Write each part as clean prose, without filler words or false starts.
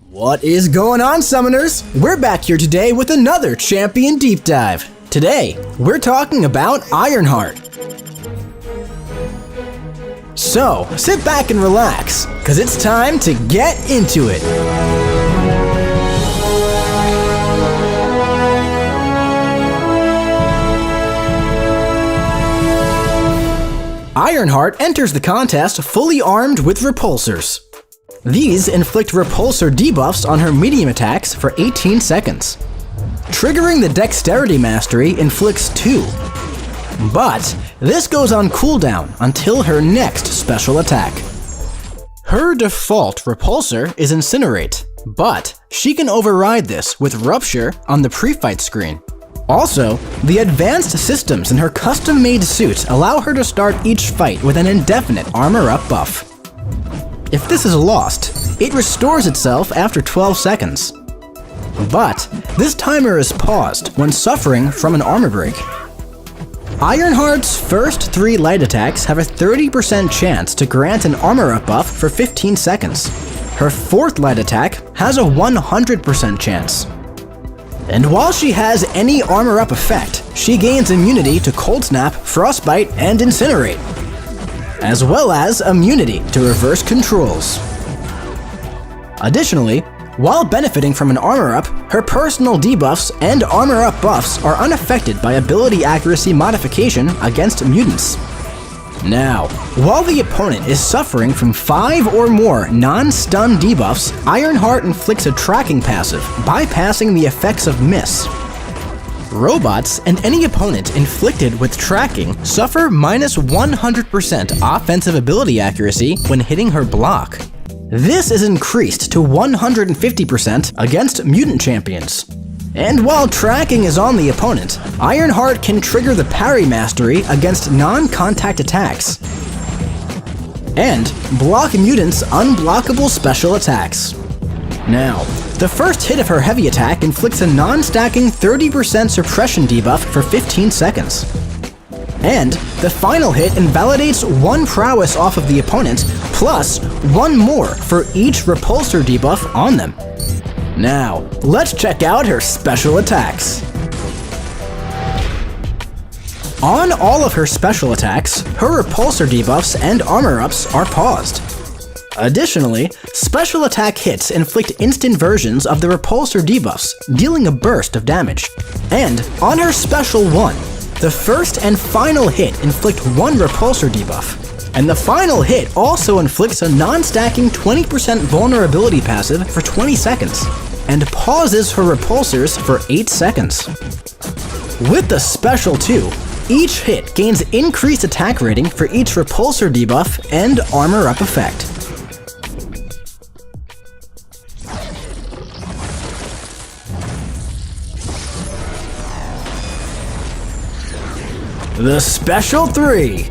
What is going on, Summoners? We're back here today with another Champion Deep Dive. Today, we're talking about Ironheart. So, sit back and relax, cause it's time to get into it. Ironheart enters the contest fully armed with repulsors. These inflict repulsor debuffs on her medium attacks for 18 seconds. Triggering the Dexterity Mastery inflicts 2. But this goes on cooldown until her next special attack. Her default repulsor is Incinerate, but she can override this with Rupture on the pre-fight screen. Also, the advanced systems in her custom-made suit allow her to start each fight with an indefinite armor-up buff. If this is lost, it restores itself after 12 seconds. But this timer is paused when suffering from an armor break. Ironheart's first 3 light attacks have a 30% chance to grant an armor-up buff for 15 seconds. Her 4th light attack has a 100% chance. And while she has any armor-up effect, she gains immunity to Cold Snap, Frostbite, and Incinerate, as well as immunity to reverse controls. Additionally, while benefiting from an armor-up, her personal debuffs and armor-up buffs are unaffected by ability accuracy modification against mutants. Now, while the opponent is suffering from 5 or more non-stun debuffs, Ironheart inflicts a tracking passive, bypassing the effects of miss. Robots and any opponent inflicted with tracking suffer minus 100% offensive ability accuracy when hitting her block. This is increased to 150% against mutant champions. And while tracking is on the opponent, Ironheart can trigger the parry mastery against non-contact attacks and block mutants' unblockable special attacks. Now, the first hit of her heavy attack inflicts a non-stacking 30% suppression debuff for 15 seconds. And the final hit invalidates 1 prowess off of the opponent, plus 1 more for each repulsor debuff on them. Now, let's check out her special attacks. On all of her special attacks, her repulsor debuffs and armor-ups are paused. Additionally, special attack hits inflict instant versions of the repulsor debuffs, dealing a burst of damage. And on her special 1, the first and final hit inflict 1 repulsor debuff. And the final hit also inflicts a non-stacking 20% vulnerability passive for 20 seconds, and pauses her repulsors for 8 seconds. With the special 2, each hit gains increased attack rating for each repulsor debuff and armor-up effect. The Special 3.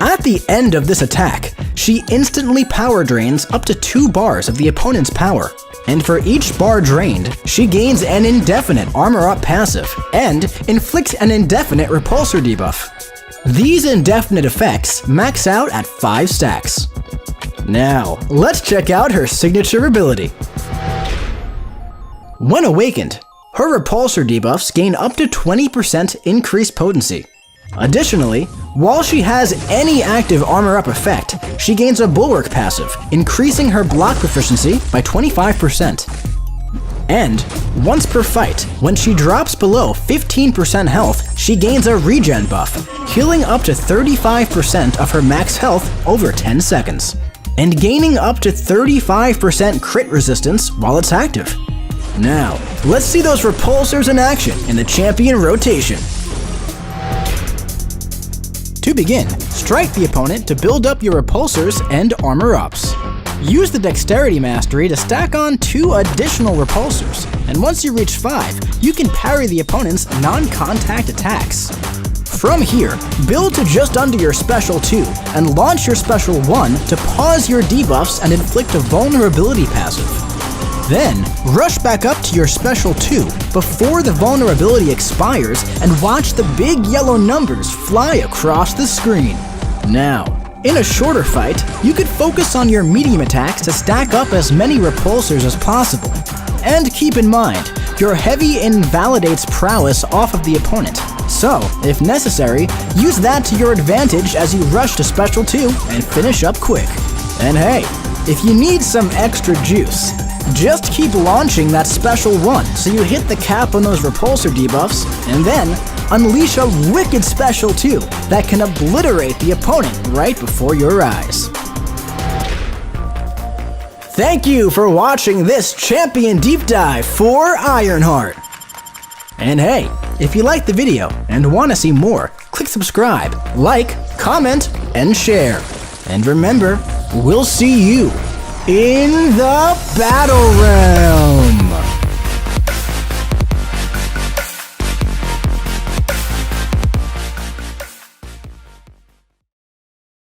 At the end of this attack, she instantly power drains up to 2 bars of the opponent's power, and for each bar drained, she gains an indefinite armor-up passive and inflicts an indefinite repulsor debuff. These indefinite effects max out at 5 stacks. Now, let's check out her signature ability. When awakened, her repulsor debuffs gain up to 20% increased potency. Additionally, while she has any active armor-up effect, she gains a Bulwark passive, increasing her block proficiency by 25%. And, once per fight, when she drops below 15% health, she gains a regen buff, healing up to 35% of her max health over 10 seconds, and gaining up to 35% crit resistance while it's active. Now, let's see those repulsors in action in the champion rotation. To begin, strike the opponent to build up your repulsors and armor-ups. Use the Dexterity Mastery to stack on 2 additional repulsors, and once you reach 5, you can parry the opponent's non-contact attacks. From here, build to just under your Special 2, and launch your Special 1 to pause your debuffs and inflict a vulnerability passive. Then, rush back up to your Special 2 before the vulnerability expires and watch the big yellow numbers fly across the screen. Now, In a shorter fight, you could focus on your medium attacks to stack up as many repulsors as possible. And keep in mind, your heavy invalidates prowess off of the opponent. So, if necessary, use that to your advantage as you rush to Special 2 and finish up quick. And hey, if you need some extra juice, just keep launching that Special 1 so you hit the cap on those repulsor debuffs, and then unleash a wicked Special 2 that can obliterate the opponent right before your eyes. Thank you for watching this champion deep dive for Ironheart. And hey, if you liked the video and want to see more, click subscribe, like, comment, and share. And remember, we'll see you in the battle realm.